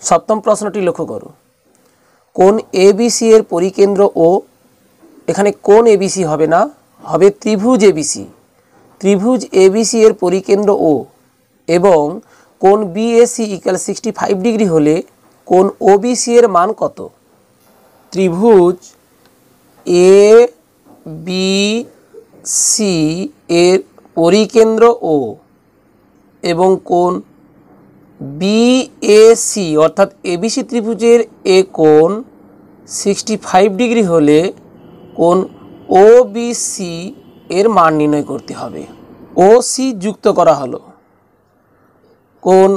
সপ্তম প্রশ্নটি লক্ষ্য করো, কোন এবিসি এর পরিকেন্দ্র ও, এখানে কোন এবিসি হবে না, হবে ত্রিভুজ এবিসি। ত্রিভুজ এবিসি এর পরিকেন্দ্র ও এবং কোন বিএসি ইকুয়াল 65 ডিগ্রি হলে কোন ওবিসি এর মান কত? ত্রিভুজ এ বি সি এর পরিকেন্দ্র ও এবং কোন বিএসি অর্থাৎ এবিসি ত্রিভুজের এ কোণ 65 ডিগ্রি হলে কোন ওবিসি এর মান নির্ণয় করতে হবে। ওসি যুক্ত করা হলো, কোন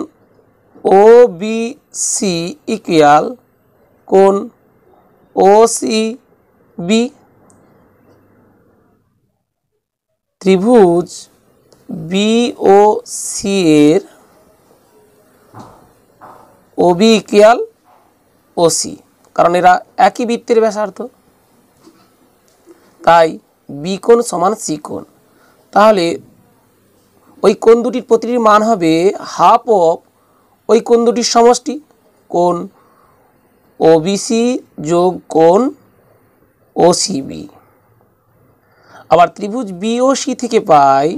ওবিসি ইকুয়াল কোন ওসি বি। ত্রিভুজ বিওসি এর ওবি ইকুয়াল ওসি, কারণ এরা একই বৃত্তের ব্যাসার্ধ, তাই বি কোণ সমান সি কোণ। তাহলে ওই কোণ দুটির প্রতিটির মান হবে হাফ অফ ওই কোণ দুটির সমষ্টি, কোণ ওবিসি যোগ কোণ ওসিবি। আবার ত্রিভুজ বিওসি থেকে পাই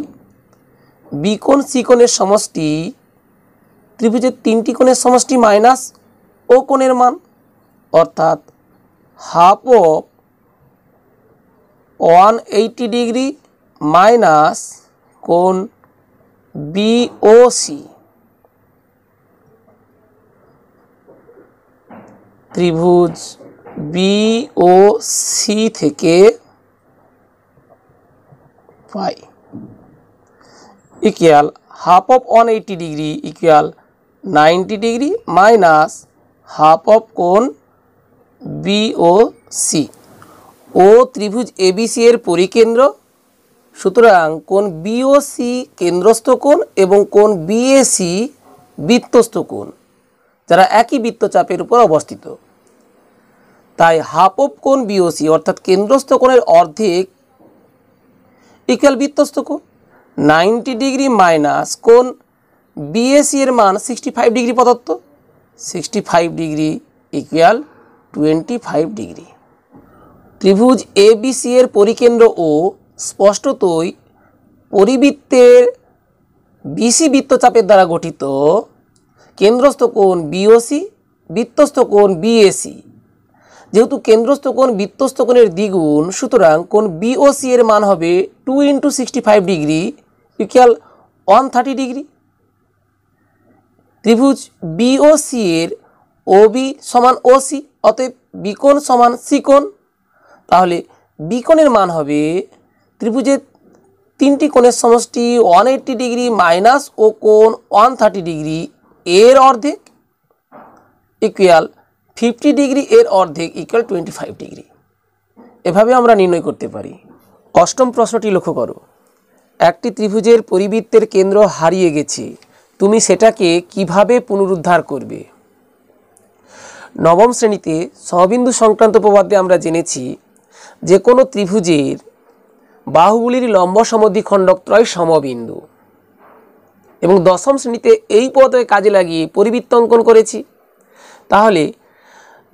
বি কোণ সি কোণের সমষ্টি ত্রিভুজের তিনটি কোণের সমষ্টি মাইনাস ও কোণের মান, অর্থাৎ হাফ অফ 180 ডিগ্রি মাইনাস কোণ বিওসি। ত্রিভুজ বিওসি থেকে পাই equal half of 180 degree equal 90 degree minus half of কোণ বিওসি। ও ত্রিভুজ এবিসি এর পরিকেন্দ্র, সুতরাং কোণ বিওসি কেন্দ্রস্থ কোণ এবং কোণ বিএসি বৃত্তস্থ কোণ, যারা একই বৃত্তচাপের উপর অবস্থিত। তাই হাফ অফ কোণ বিওসি অর্থাৎ কেন্দ্রস্থ কোণের অর্ধেক ইকুয়াল বৃত্তস্থ কোণ, 90 ডিগ্রি মাইনাস কোণ বিএসি এর মান 65 ডিগ্রি প্রদত্ত, 65 ডিগ্রি ইকুয়াল 25 ডিগ্রি। ত্রিভুজ এবিসি এর পরিকেন্দ্র ও স্পষ্টতই পরিবৃত্তের বিসি বৃত্তচাপের দ্বারা গঠিত। কেন্দ্রস্থ কোণ বিওসি, বৃত্তস্থ কোণ বিএসি। যেহেতু কেন্দ্রস্থ কোণ বৃত্তস্থ কোণের দ্বিগুণ, সুতরাং কোণ বিওসি এর মান হবে 2 × 65 ডিগ্রি ইকুয়াল 130 ডিগ্রি। ত্রিভুজ বিওসি এর ওবি সমান ওসি, অতএব বি কোণ সমান সি কোণ। তাহলে বি কোণের মান হবে ত্রিভুজের তিনটি কোণের সমষ্টি 180 ডিগ্রি মাইনাস ও কোণ 130 ডিগ্রি এর অর্ধেক ইকুয়াল 50 ডিগ্রি এর অর্ধেক ইকুয়াল 25 ডিগ্রি। এভাবে আমরা নির্ণয় করতে পারি। অষ্টম প্রশ্নটি লক্ষ্য করো, একটি ত্রিভুজের পরিবৃত্তের কেন্দ্র হারিয়ে গেছে, তুমি সেটাকে কিভাবে পুনরুদ্ধার করবে? নবম শ্রেণীতে সমবিন্দু সংক্রান্ত উপপাদ্যে আমরা জেনেছি যে কোনো ত্রিভুজের বাহুগুলির লম্ব সমদ্বিখণ্ডক ত্রয় সমবিন্দু, এবং দশম শ্রেণীতে এই পদ্ধতি কাজে লাগিয়ে পরিবৃত্ত অঙ্কন করেছি। তাহলে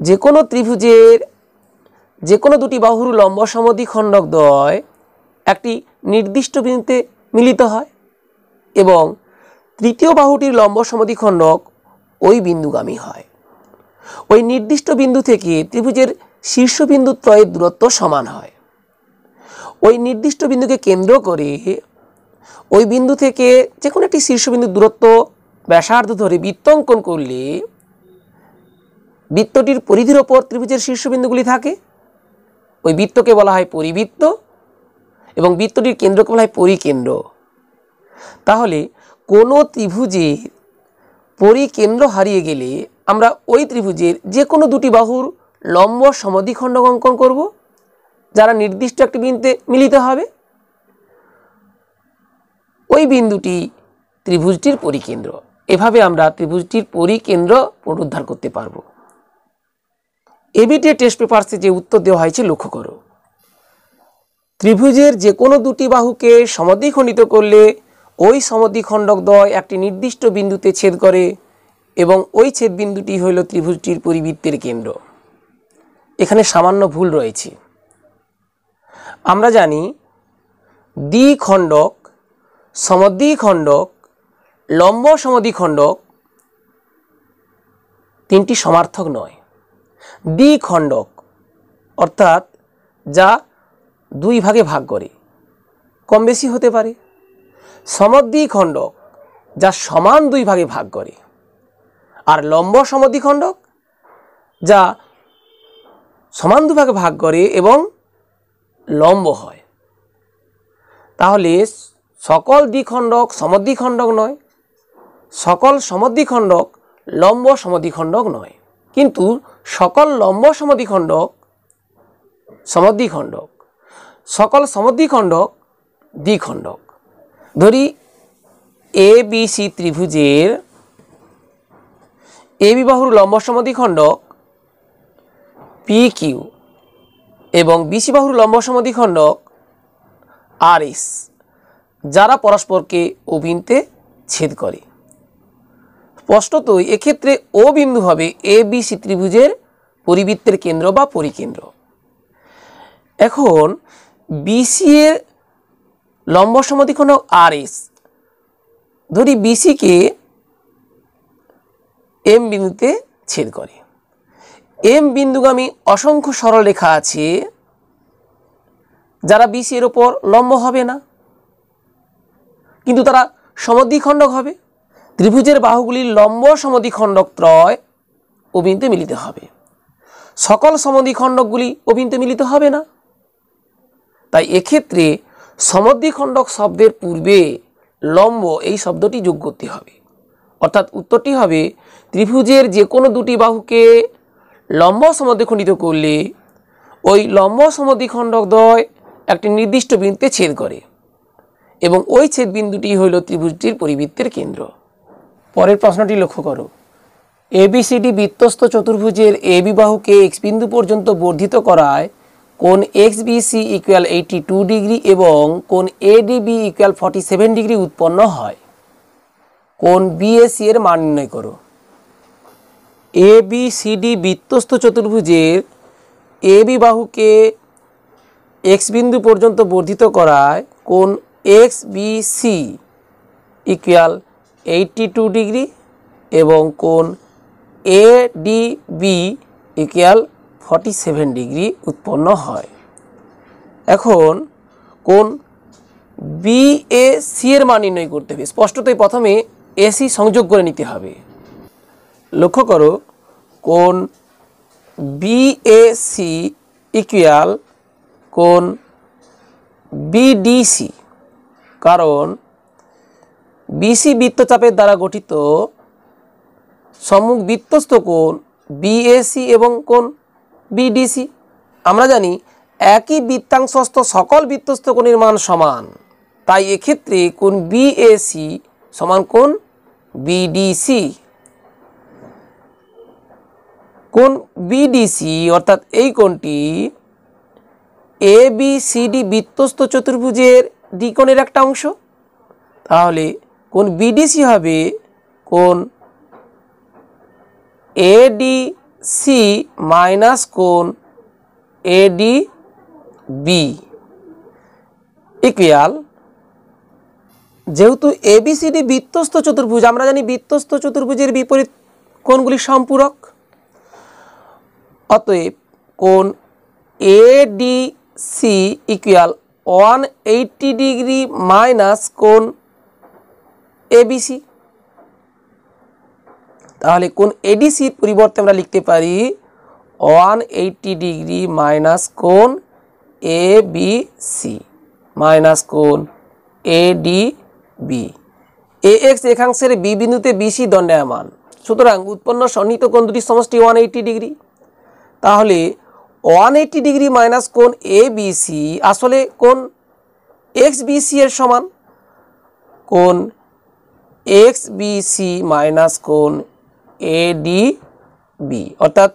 যে কোনো ত্রিভুজের যে কোনো দুটি বাহুর লম্ব সমদ্বিখণ্ডক দ্বয় একটি নির্দিষ্ট বিন্দুতে মিলিত হয় এবং তৃতীয় বাহুটির লম্ব সমদ্বিখণ্ডক ওই বিন্দুগামী হয়। ওই নির্দিষ্ট বিন্দু থেকে ত্রিভুজের শীর্ষবিন্দু ত্রয়ের দূরত্ব সমান হয়। ওই নির্দিষ্ট বিন্দুকে কেন্দ্র করে ওই বিন্দু থেকে যে কোনো একটি শীর্ষবিন্দুর দূরত্ব ব্যাসার্ধ ধরে বৃত্ত অঙ্কন করলে বৃত্তটির পরিধির ওপর ত্রিভুজের শীর্ষবিন্দুগুলি থাকে। ওই বৃত্তকে বলা হয় পরিবৃত্ত এবং বৃত্তটির কেন্দ্রকে বলা হয় পরিকেন্দ্র। তাহলে কোনো ত্রিভুজের পরিকেন্দ্র হারিয়ে গেলে আমরা ওই ত্রিভুজের যে কোনো দুটি বাহুর লম্ব সমদ্বিখণ্ডক অঙ্কন করব, যারা নির্দিষ্ট একটি বিন্দুতে মিলিত হবে। ওই বিন্দুটি ত্রিভুজটির পরিকেন্দ্র। এভাবে আমরা ত্রিভুজটির পরিকেন্দ্র পুনরুদ্ধার করতে পারব। এবিটিএ টেস্ট পেপারসে যে উত্তর দেওয়া হয়েছে লক্ষ্য করো, ত্রিভুজের যে কোনো দুটি বাহুকে সমদ্বিখণ্ডিত করলে ওই সমদ্বিখণ্ডক দ্বয় একটি নির্দিষ্ট বিন্দুতে ছেদ করে এবং ওই ছেদবিন্দুটি হইল ত্রিভুজটির পরিবৃত্তের কেন্দ্র। এখানে সামান্য ভুল রয়েছে। আমরা জানি দ্বিখণ্ডক, সমদ্বিখণ্ডক, লম্ব সমদ্বিখণ্ডক তিনটি সমার্থক নয়। দ্বিখণ্ডক অর্থাৎ যা দুই ভাগে ভাগ করে, কম বেশি হতে পারে। সমদ্বিখণ্ডক যা সমান দুই ভাগে ভাগ করে। আর লম্ব সমদ্বিখণ্ডক যা সমান দুই ভাগে ভাগ করে এবং লম্ব হয়। তাহলে সকল দ্বিখণ্ডক সমদ্বিখণ্ডক নয়, সকল সমদ্বিখণ্ডক লম্ব সমদ্বিখণ্ডক নয়, কিন্তু সকল লম্ব সমদ্বিখণ্ডক সমদ্বিখণ্ডক, সকল সমদ্বিখণ্ডক দ্বিখণ্ডক। ধরি ABC ত্রিভুজের AB বাহুর লম্ব সমদ্বিখণ্ডক PQ এবং BC বাহুর লম্ব সমদ্বিখণ্ডক RS, যারা পরস্পরকে O বিন্দুতে ছেদ করে। স্পষ্টতই এক্ষেত্রে O বিন্দু হবে ABC ত্রিভুজের পরিবৃত্তের কেন্দ্র বা পরিকেন্দ্র। এখন BC এর লম্ব সমদ্বিখণ্ডক RS, ধরি BC কে M বিন্দুতে ছেদ করে। M বিন্দুগামী অসংখ্য সরলরেখা আছে যারা BC এর ওপর লম্ব হবে না, কিন্তু তারা সমদ্বিখণ্ডক হবে। ত্রিভুজের বাহুগুলির লম্ব সমদ্বিখণ্ডক ত্রয় ও বিন্দুতে মিলিত হবে। সকল সমদ্বিখণ্ডকগুলি ও বিন্দুতে মিলিত হবে না। তাই এক্ষেত্রে সমদ্বিখণ্ডক শব্দের পূর্বে লম্ব এই শব্দটি যোগ করতে হবে। অর্থাৎ উত্তরটি হবে ত্রিভুজের যে কোনো দুটি বাহুকে লম্ব সমদ্বিখণ্ডিত করলে ওই লম্ব সমদ্বিখণ্ডক দ্বয় একটি নির্দিষ্ট বিন্দুতে ছেদ করে এবং ওই ছেদ বিন্দুটি হইল ত্রিভুজটির পরিবৃত্তের কেন্দ্র। পরের প্রশ্নটি লক্ষ্য করো। ABCD বৃত্তস্থ চতুর্ভুজের AB বাহুকে X বিন্দু পর্যন্ত বর্ধিত করায় কোণ XBC = 82 ডিগ্রি এবং কোণ ADB = 47 ডিগ্রি উৎপন্ন হয়। কোণ BAC এর মান নির্ণয় করো। ABCD বৃত্তস্থ চতুর্ভুজের AB বাহুকে X বিন্দু পর্যন্ত বর্ধিত করায় কোণ XBC = 82 ডিগ্রি এবং কোণ ADB = 47 ডিগ্রি উৎপন্ন হয়। এখন কোণ BAC এর মান নির্ণয় করতে হবে। স্পষ্টতই প্রথমে AC সংযোগ করে নিতে হবে। লক্ষ্য করো, কোণ BAC = কোণ BDC, কারণ BC বৃত্তচাপের দ্বারা গঠিত সম্মুখ বৃত্তস্থ কোণ BAC এবং কোণ BDC। আমরা জানি একই বৃত্তাংশস্থ সকল বৃত্তস্থ কোণের মান সমান, তাই এক্ষেত্রে কোণ BAC সমান কোণ BDC। কোণ BDC অর্থাৎ এই কোণটি ABCD বৃত্তস্থ চতুর্ভুজের দ্বিকোণের একটা অংশ। তাহলে কোণ BDC হবে কোণ ADC মাইনাস কোণ ADB ইকুয়াল, যেহেতু ABCD বৃত্তস্থ চতুর্ভুজ, আমরা জানি বৃত্তস্থ চতুর্ভুজের বিপরীত কোণগুলি সম্পূরক। অতএব কোণ ADC ইকুয়াল 180 ডিগ্রি মাইনাস কোণ ABC। তাহলে কোণ ADC এর পরিবর্তে আমরা লিখতে পারি 180 ডিগ্রি মাইনাস কোণ ABC মাইনাস কোণ ADB। AX রেখাংশের B বিন্দুতে BC দণ্ডায়মান, সুতরাং উৎপন্ন সন্নিহিত কোণ দুটির সমষ্টি 180 ডিগ্রি। তাহলে 180 ডিগ্রি মাইনাস কোণ ABC আসলে কোণ XBC এর সমান। কোণ XBC মাইনাস কোণ ADB অর্থাৎ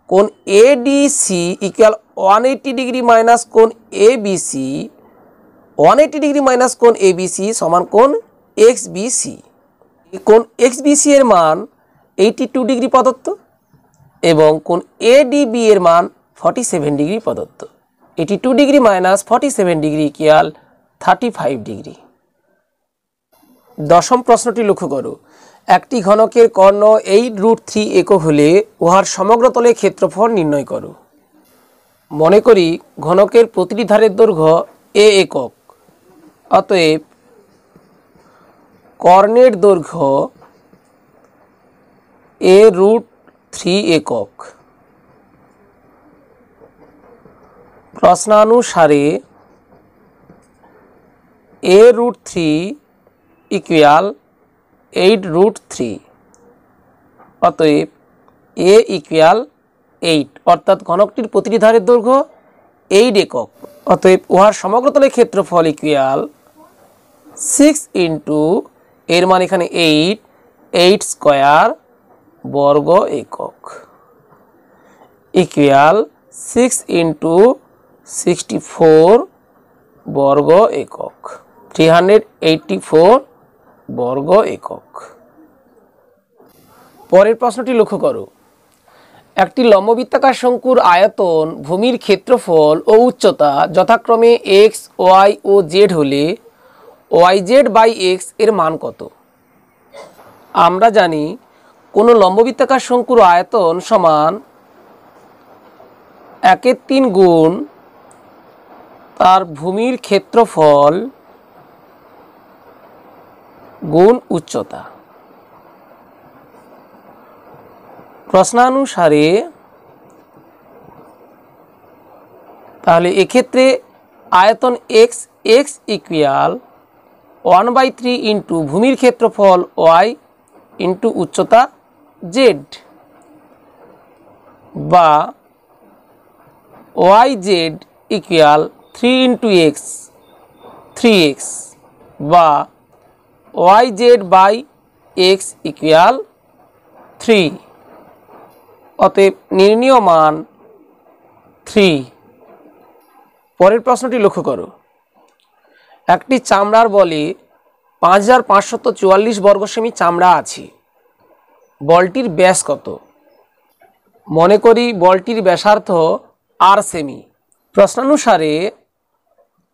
কোণ ADC ইকুয়াল 180 ডিগ্রি মাইনাস কোণ ABC, 180 ডিগ্রি মাইনাস কোণ ABC সমান কোণ XBC। কোণ XBC এর মান 82 ডিগ্রি প্রদত্ত এবং কোণ ADB এর মান 47 ডিগ্রি প্রদত্ত। 82 degree minus 47 degree equal 35 degree. দশম প্রশ্নটি লক্ষ্য করো, একটি ঘনকের কর্ণ 8√3 একক হলে উহার সমগ্র তলে ক্ষেত্রফল নির্ণয় করো। মনে করি ঘনকের প্রতিটি ধারের দৈর্ঘ্য a একক, অতএব কর্ণের দৈর্ঘ্য a√3 একক। প্রশ্নানুসারে a√3 ইকুয়াল 8√3, অতএব a ইকুয়াল 8, অর্থাৎ ঘনকটির প্রতিটি ধারের দৈর্ঘ্য 8 একক, অতএব উহার সমগ্র তলের ক্ষেত্রফল ইকুয়াল 6 ইন্টু এর মান এখানে 8 স্কয়ার বর্গ একক ইকুয়াল 6 ইন্টু 64 বর্গ একক, 384 বর্গ একক। পরের প্রশ্নটি লক্ষ্য করো, একটি লম্ববৃত্তাকার শঙ্কুর আয়তন, ভূমির ক্ষেত্রফল ও উচ্চতা যথাক্রমে x, y ও z হলে yz/x এর মান কত? আমরা জানি কোনো লম্ববৃত্তাকার শঙ্কুর আয়তন সমান 1/3 গুণ তার ভূমির ক্ষেত্রফল গুণ উচ্চতা। প্রশ্নানুসারে তাহলে এক্ষেত্রে আয়তন x ইকুয়াল 1/3 ইন্টু ভূমির ক্ষেত্রফল y ইন্টু উচ্চতা z, বা yz equal 3 into x 3x, বা yz/x ইকুয়াল 3, অতএব নির্ণীয় মান 3। পরের প্রশ্নটি লক্ষ্য করো, একটি চামড়ার বলে 5544 বর্গ সেমি চামড়া আছে, বলটির ব্যাস কত? মনে করি বলটির ব্যাসার্ধ r সেমি। প্রশ্নানুসারে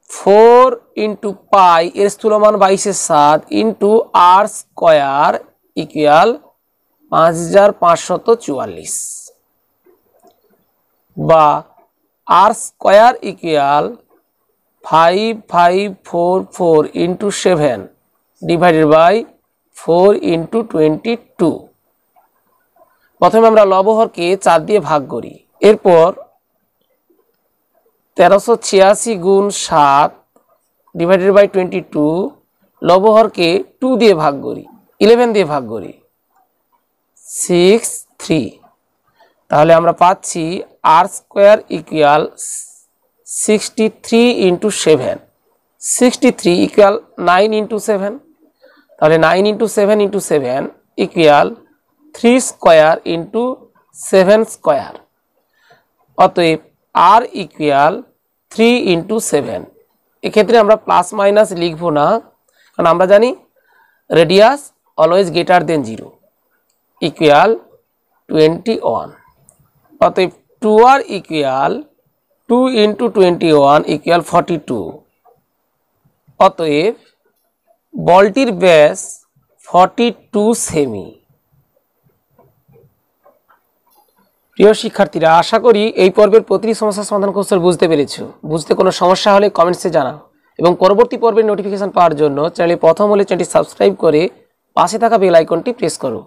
4 ইন্টু পাই এর স্থূলমান 22/7 ইন্টু r স্কয়ার ইকুয়াল 5544, বা r square equal 5544 into 7 divided by 4 into 22। প্রথমে আমরা লবহরকে 4 দিয়ে ভাগ করি, এরপর 1386 গুণ 7 ডিভাইডেড বাই 22, লবহরকে 2 দিয়ে ভাগ করি, 11 দিয়ে ভাগ করি, 6 3। তাহলে আমরা পাচ্ছি r square equal 63 into 7, 63 equal 9 into 7, তাহলে 9 into 7 into 7 equal 3 square into 7 square, অতএব r ইকুয়াল 3 ইন্টু 7। এক্ষেত্রে আমরা প্লাস মাইনাস লিখব না, কারণ আমরা জানি radius always greater than 0, equal 21, অতএব 2r ইকুয়াল 2 ইন্টু 21 ইকুয়াল 42, অতএব বলটির ব্যাস 42 সেমি। প্রিয় শিক্ষার্থীরা, আশা করি এই পর্বের প্রতিটি সমস্যার সমাধান কৌশল বুঝতে পেরেছো। বুঝতে কোনো সমস্যা হলে কমেন্টসে জানাও এবং পরবর্তী পর্বের নোটিফিকেশন পাওয়ার জন্য চ্যানেলে প্রথম হলে চ্যানেলটি সাবস্ক্রাইব করে পাশে থাকা বেল আইকনটি প্রেস করো।